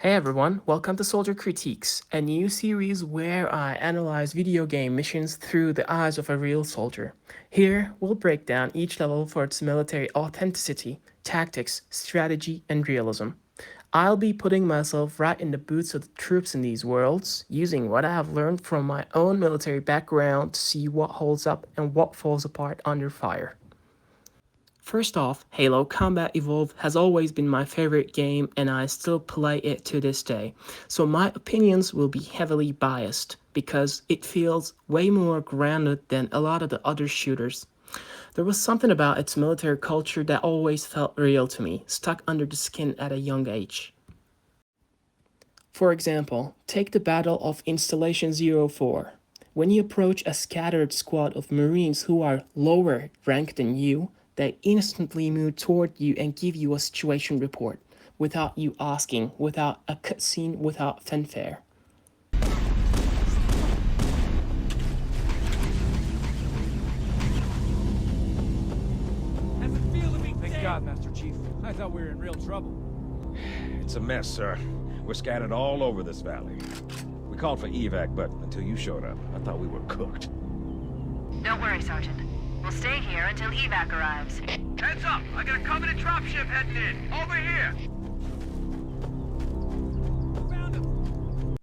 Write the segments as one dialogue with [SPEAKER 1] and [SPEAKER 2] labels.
[SPEAKER 1] Hey everyone, welcome to Soldier Critiques, a new series where I analyze video game missions through the eyes of a real soldier. Here, we'll break down each level for its military authenticity, tactics, strategy, and realism. I'll be putting myself right in the boots of the troops in these worlds, using what I have learned from my own military background to see what holds up and what falls apart under fire. First off, Halo Combat Evolved has always been my favorite game and I still play it to this day, so my opinions will be heavily biased because it feels way more grounded than a lot of the other shooters. There was something about its military culture that always felt real to me, stuck under the skin at a young age. For example, take the Battle of Installation 04. When you approach a scattered squad of Marines who are lower ranked than you, they instantly move toward you and give you a situation report, without you asking, without a cutscene, without fanfare.
[SPEAKER 2] Thank God, Master Chief. I thought we were in real trouble.
[SPEAKER 3] It's a mess, sir. We're scattered all over this valley. We called for evac, but until you showed up, I thought we were cooked.
[SPEAKER 4] Don't worry, Sergeant. We'll stay here until evac arrives.
[SPEAKER 5] Heads up! I got a Covenant dropship heading in! Over here!
[SPEAKER 2] Found him!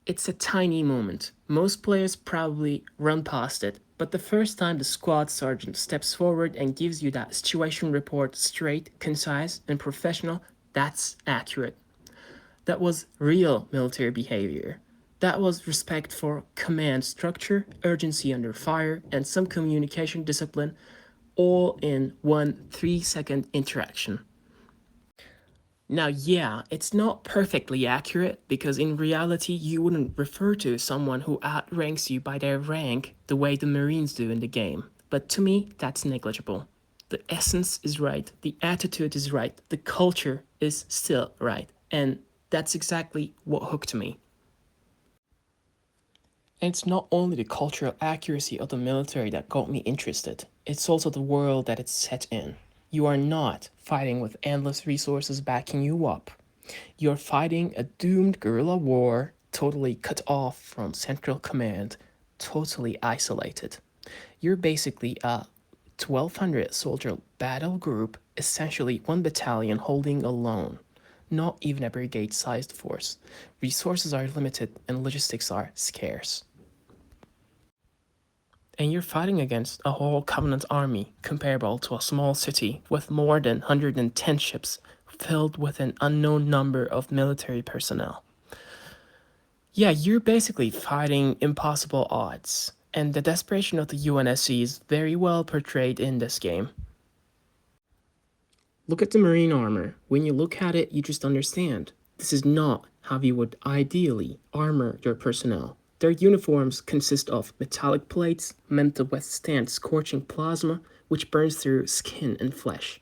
[SPEAKER 1] It's a tiny moment. Most players probably run past it, but the first time the squad sergeant steps forward and gives you that situation report straight, concise, and professional, that's accurate. That was real military behavior. That was respect for command structure, urgency under fire, and some communication discipline, all in one 3-second interaction. Now, yeah, it's not perfectly accurate because in reality, you wouldn't refer to someone who outranks you by their rank the way the Marines do in the game. But to me, that's negligible. The essence is right, the attitude is right, the culture is still right, and that's exactly what hooked me. And it's not only the cultural accuracy of the military that got me interested, it's also the world that it's set in. You are not fighting with endless resources backing you up. You're fighting a doomed guerrilla war, totally cut off from central command, totally isolated. You're basically a 1,200 soldier battle group, essentially one battalion holding alone. Not even a brigade-sized force. Resources are limited and logistics are scarce. And you're fighting against a whole Covenant army comparable to a small city with more than 110 ships filled with an unknown number of military personnel. Yeah, you're basically fighting impossible odds, and the desperation of the UNSC is very well portrayed in this game. Look at the Marine armor. When you look at it, you just understand. This is not how you would ideally armor your personnel. Their uniforms consist of metallic plates meant to withstand scorching plasma, which burns through skin and flesh.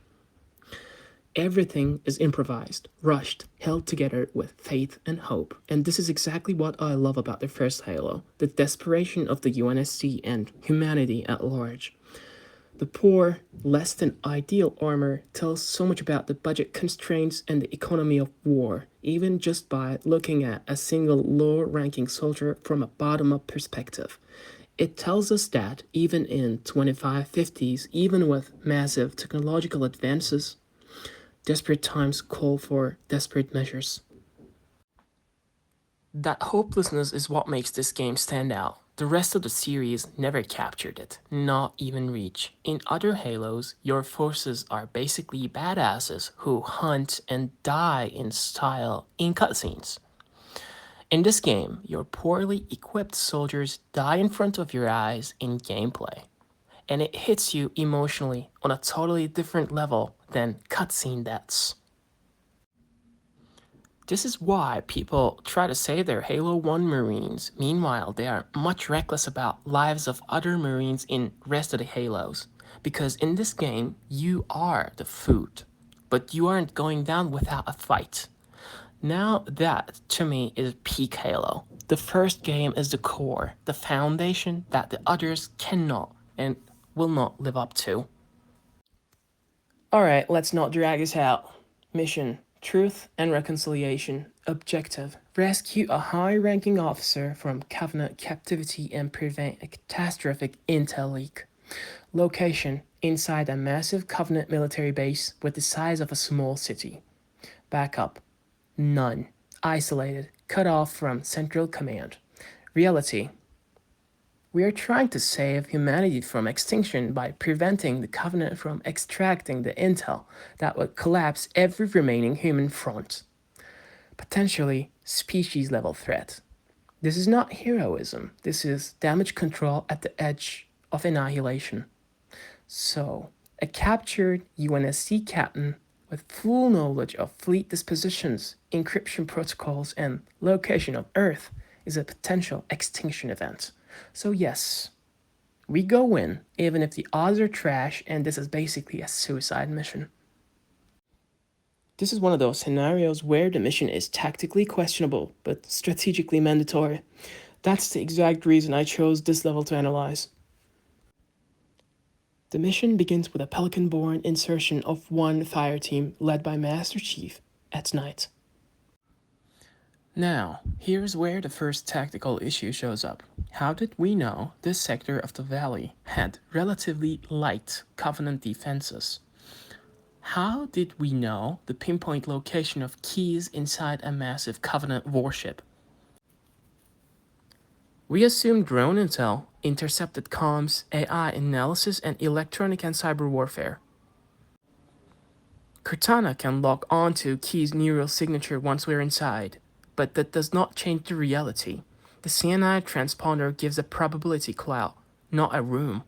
[SPEAKER 1] Everything is improvised, rushed, held together with faith and hope. And this is exactly what I love about the first Halo, the desperation of the UNSC and humanity at large. The poor, less than ideal armor tells so much about the budget constraints and the economy of war, even just by looking at a single low-ranking soldier from a bottom-up perspective. It tells us that even in 2550s, even with massive technological advances, desperate times call for desperate measures. That hopelessness is what makes this game stand out. The rest of the series never captured it, not even Reach. In other Halos, your forces are basically badasses who hunt and die in style in cutscenes. In this game, your poorly equipped soldiers die in front of your eyes in gameplay. And it hits you emotionally on a totally different level than cutscene deaths. This is why people try to save their Halo 1 Marines. Meanwhile, they are much reckless about lives of other Marines in rest of the Halos. Because in this game, you are the food, but you aren't going down without a fight. Now that, to me, is peak Halo. The first game is the core, the foundation that the others cannot and will not live up to. Alright, let's not drag this out. Mission Truth and reconciliation. Objective. Rescue a high-ranking officer from Covenant captivity and prevent a catastrophic intel leak. Location. Inside a massive Covenant military base with the size of a small city. Backup. None. Isolated. Cut off from Central Command. Reality. We are trying to save humanity from extinction by preventing the Covenant from extracting the intel that would collapse every remaining human front. Potentially species-level threat. This is not heroism. This is damage control at the edge of annihilation. So, a captured UNSC captain with full knowledge of fleet dispositions, encryption protocols, and location of Earth is a potential extinction event. So yes, we go in, even if the odds are trash, and this is basically a suicide mission. This is one of those scenarios where the mission is tactically questionable, but strategically mandatory. That's the exact reason I chose this level to analyze. The mission begins with a Pelican-born insertion of one fire team led by Master Chief at night. Now, here's where the first tactical issue shows up. How did we know this sector of the valley had relatively light Covenant defenses? How did we know the pinpoint location of keys inside a massive Covenant warship? We assumed drone intel, intercepted comms, AI analysis, and electronic and cyber warfare. Cortana can lock onto Key's neural signature once we're inside, but that does not change the reality. The cyanide transponder gives a probability cloud, not a room.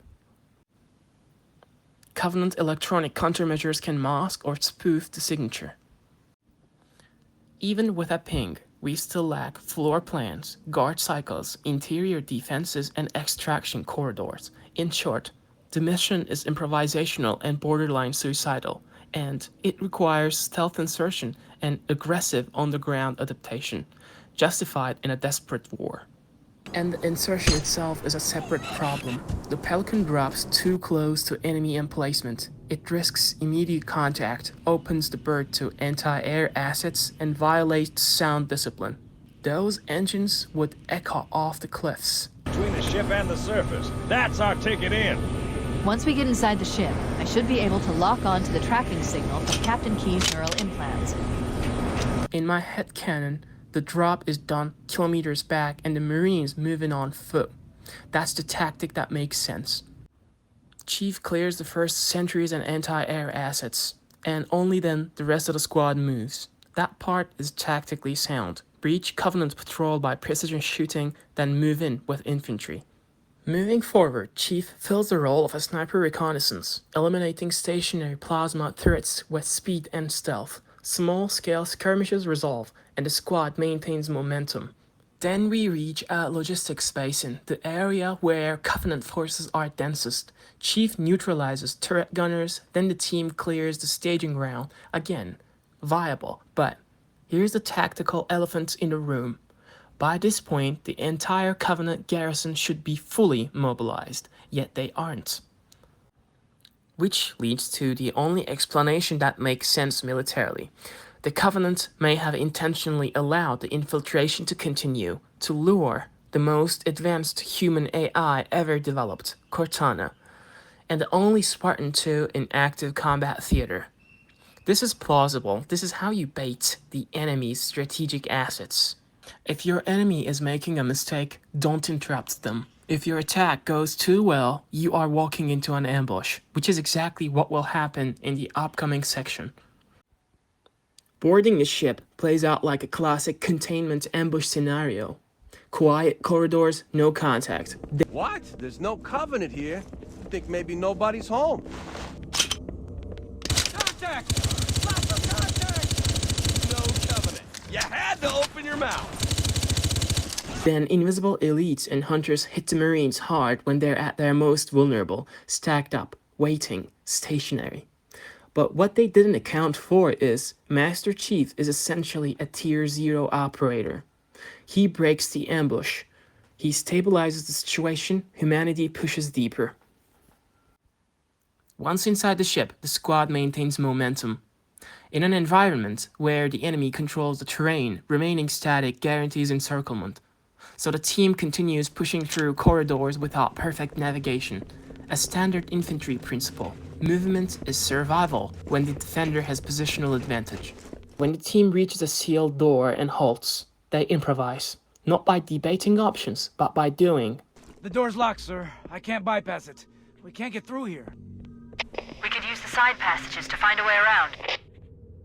[SPEAKER 1] Covenant electronic countermeasures can mask or spoof the signature. Even with a ping, we still lack floor plans, guard cycles, interior defenses, and extraction corridors. In short, the mission is improvisational and borderline suicidal, and it requires stealth insertion and aggressive on-the-ground adaptation, justified in a desperate war. And the insertion itself is a separate problem. The Pelican drops too close to enemy emplacement. It risks immediate contact, opens the bird to anti-air assets, and violates sound discipline. Those engines would echo off the cliffs.
[SPEAKER 3] Between the ship and the surface. That's our ticket in.
[SPEAKER 6] Once we get inside the ship, I should be able to lock on to the tracking signal from Captain Key's neural implants.
[SPEAKER 1] In my headcanon, the drop is done kilometers back and the Marines moving on foot. That's the tactic that makes sense. Chief clears the first sentries and anti-air assets, and only then the rest of the squad moves. That part is tactically sound. Breach Covenant patrol by precision shooting, then move in with infantry. Moving forward, Chief fills the role of a sniper reconnaissance, eliminating stationary plasma turrets with speed and stealth. Small-scale skirmishes resolve, and the squad maintains momentum. Then we reach a logistics basin, the area where Covenant forces are densest. Chief neutralizes turret gunners, then the team clears the staging ground. Again, viable, but here's the tactical elephant in the room. By this point, the entire Covenant garrison should be fully mobilized, yet they aren't. Which leads to the only explanation that makes sense militarily. The Covenant may have intentionally allowed the infiltration to continue, to lure the most advanced human AI ever developed, Cortana, and the only Spartan 2 in active combat theater. This is plausible. This is how you bait the enemy's strategic assets. If your enemy is making a mistake, don't interrupt them. If your attack goes too well, you are walking into an ambush, which is exactly what will happen in the upcoming section. Boarding the ship plays out like a classic containment ambush scenario. Quiet corridors, no contact.
[SPEAKER 7] What? There's no Covenant here. I think maybe nobody's home.
[SPEAKER 5] Contact! Lots of contact!
[SPEAKER 7] No Covenant. You had to open your mouth.
[SPEAKER 1] Then invisible elites and hunters hit the Marines hard when they're at their most vulnerable, stacked up, waiting, stationary. But what they didn't account for is Master Chief is essentially a Tier 0 operator. He breaks the ambush. He stabilizes the situation, humanity pushes deeper. Once inside the ship, the squad maintains momentum. In an environment where the enemy controls the terrain, remaining static guarantees encirclement. So the team continues pushing through corridors without perfect navigation. A standard infantry principle. Movement is survival when the defender has positional advantage. When the team reaches a sealed door and halts, they improvise. Not by debating options, but by doing.
[SPEAKER 2] The door's locked, sir. I can't bypass it. We can't get through here.
[SPEAKER 4] We could use the side passages to find a way around.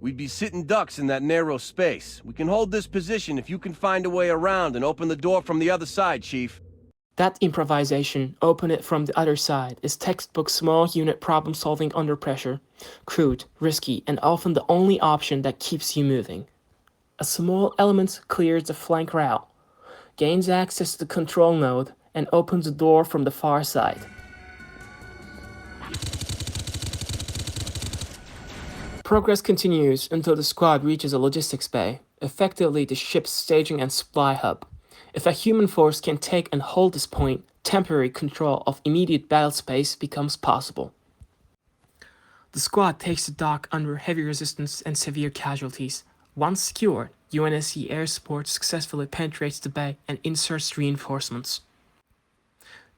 [SPEAKER 7] We'd be sitting ducks in that narrow space. We can hold this position if you can find a way around and open the door from the other side, Chief.
[SPEAKER 1] That improvisation, open it from the other side, is textbook small unit problem solving under pressure. Crude, risky, and often the only option that keeps you moving. A small element clears the flank route, gains access to the control node, and opens the door from the far side. Progress continues until the squad reaches a logistics bay, effectively the ship's staging and supply hub. If a human force can take and hold this point, temporary control of immediate battle space becomes possible. The squad takes the dock under heavy resistance and severe casualties. Once secured, UNSC air support successfully penetrates the bay and inserts reinforcements.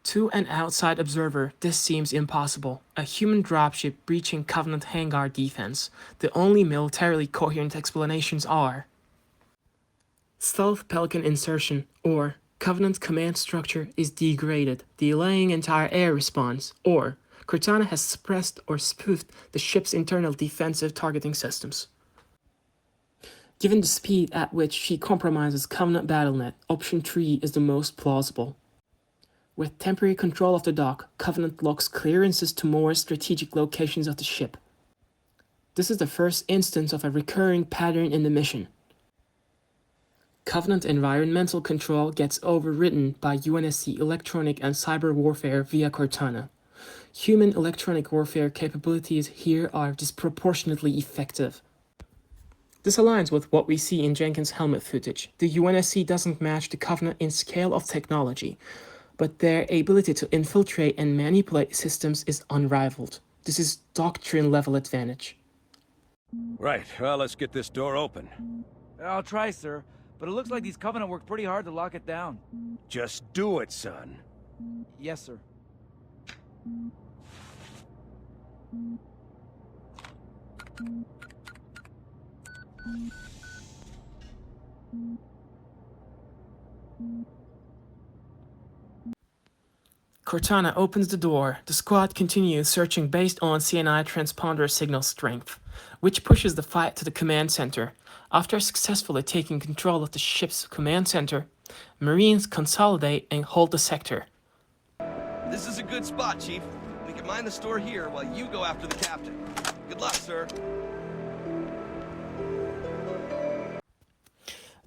[SPEAKER 1] To an outside observer, this seems impossible. A human dropship breaching Covenant hangar defense. The only militarily coherent explanations are stealth Pelican insertion, or Covenant command structure is degraded, delaying entire air response, or Cortana has suppressed or spoofed the ship's internal defensive targeting systems. Given the speed at which she compromises Covenant BattleNet, option 3 is the most plausible. With temporary control of the dock, Covenant locks clearances to more strategic locations of the ship. This is the first instance of a recurring pattern in the mission. Covenant environmental control gets overridden by UNSC electronic and cyber warfare via Cortana. Human electronic warfare capabilities here are disproportionately effective. This aligns with what we see in Jenkins' helmet footage. The UNSC doesn't match the Covenant in scale of technology, but their ability to infiltrate and manipulate systems is unrivaled. This is doctrine level advantage.
[SPEAKER 3] Right, well, let's get this door open.
[SPEAKER 2] I'll try, sir. But it looks like these Covenant worked pretty hard to lock it down.
[SPEAKER 3] Just do it, son.
[SPEAKER 2] Yes, sir.
[SPEAKER 1] Cortana opens the door. The squad continues searching based on CNI transponder signal strength, which pushes the fight to the command center. After successfully taking control of the ship's command center, Marines consolidate and hold the sector.
[SPEAKER 8] This is a good spot, Chief. We can mine the store here while you go after the captain. Good luck, sir.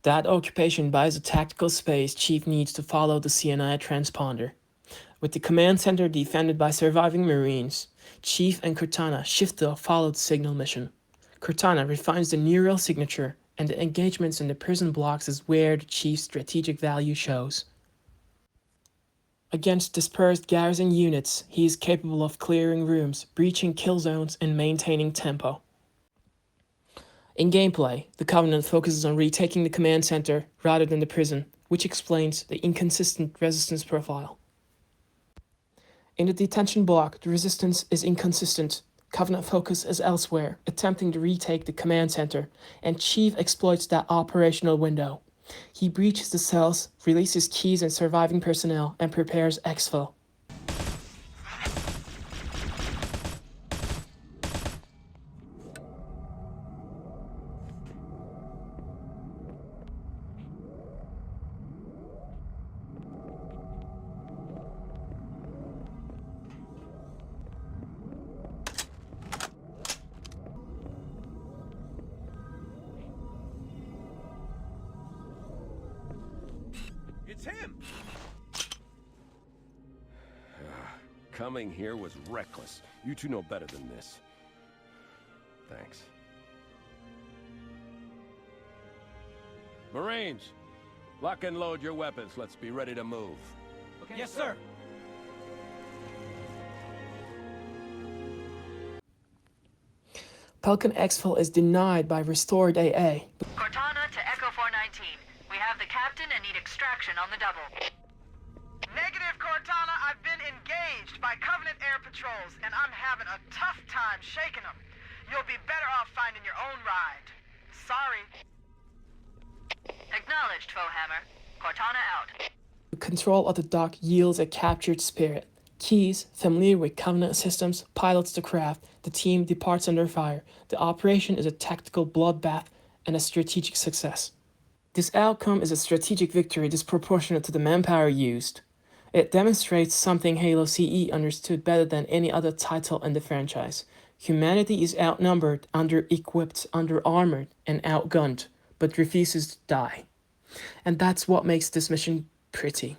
[SPEAKER 1] That occupation buys the tactical space Chief needs to follow the CNI transponder. With the command center defended by surviving Marines, Chief and Cortana shift to a followed signal mission. Cortana refines the neural signature, and the engagements in the prison blocks is where the Chief's strategic value shows. Against dispersed garrison units, he is capable of clearing rooms, breaching kill zones, and maintaining tempo. In gameplay, the Covenant focuses on retaking the command center rather than the prison, which explains the inconsistent resistance profile. In the detention block, the resistance is inconsistent. Covenant focus is elsewhere, attempting to retake the command center, and Chief exploits that operational window. He breaches the cells, releases keys and surviving personnel, and prepares exfil.
[SPEAKER 7] It's him!
[SPEAKER 3] Coming here was reckless. You two know better than this. Thanks. Marines, lock and load your weapons. Let's be ready to move.
[SPEAKER 2] Okay, yes, sir.
[SPEAKER 1] Falcon Exfil is denied by restored AA.
[SPEAKER 4] Cortana to Echo 419. We have the captain and need extraction on the double.
[SPEAKER 5] Negative, Cortana. I've been engaged by Covenant air patrols, and I'm having a tough time shaking them. You'll be better off finding your own ride. Sorry.
[SPEAKER 4] Acknowledged, Foehammer. Cortana out.
[SPEAKER 1] Control of the dock yields a captured spirit. Keyes, familiar with Covenant systems, pilots the craft. The team departs under fire. The operation is a tactical bloodbath and a strategic success. This outcome is a strategic victory disproportionate to the manpower used. It demonstrates something Halo CE understood better than any other title in the franchise. Humanity is outnumbered, under-equipped, under-armored, and outgunned, but refuses to die. And that's what makes this mission pretty.